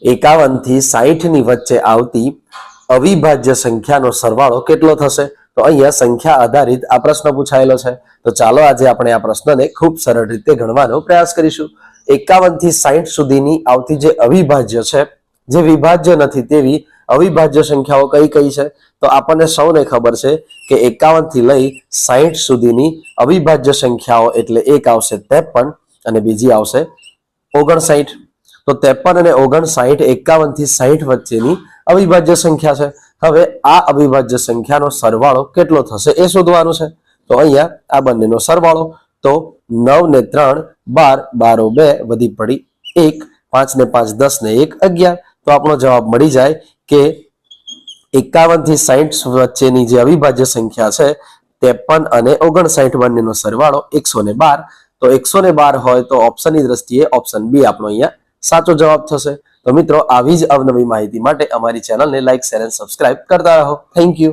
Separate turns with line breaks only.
51 થી 60 ની વચ્ચે આવતી અવિભાજ્ય સંખ્યાનો સરવાળો કેટલો થશે? તો અહીંયા સંખ્યા આધારિત આ પ્રશ્ન પૂછાયેલો છે. તો ચાલો આજે આપણે આ પ્રશ્નને ખૂબ સરળ રીતે ગણવાનો પ્રયાસ કરીશું. 51 થી 60 સુધીની આવતી જે અવિભાજ્ય છે, જે વિભાજ્ય નથી તેવી અવિભાજ્ય સંખ્યાઓ કઈ કઈ છે? તો આપણને સૌને ખબર છે કે 51 થી લઈ 60 સુધીની અવિભાજ્ય સંખ્યાઓ એટલે એક આવશે 53 અને બીજી આવશે 59. તો 53 અને 59 51 થી 60 વચ્ચેની અવિભાજ્ય સંખ્યા છે. હવે આ અવિભાજ્ય સંખ્યાનો સરવાળો કેટલો થશે એ શોધવાનું છે. તો અહીંયા આ બંનેનો સરવાળો, તો 9 ને 3 12, 12 2 વધી પડી 1, 5 ને 5 10 ને 1 11. તો આપણો જવાબ મળી જાય કે 51 થી 60 વચ્ચેની જે અવિભાજ્ય સંખ્યા છે 53 અને 59 બંનેનો સરવાળો 112. તો 112 હોય તો ઓપ્શનની દ્રષ્ટિએ ઓપ્શન બી આપણો અહીંયા સાચો જવાબ થશે. તો મિત્રો, આવી જ અવનવી માહિતી માટે અમારી ચેનલને લાઈક, શેર અને સબસ્ક્રાઇબ કરતા રહો. Thank you.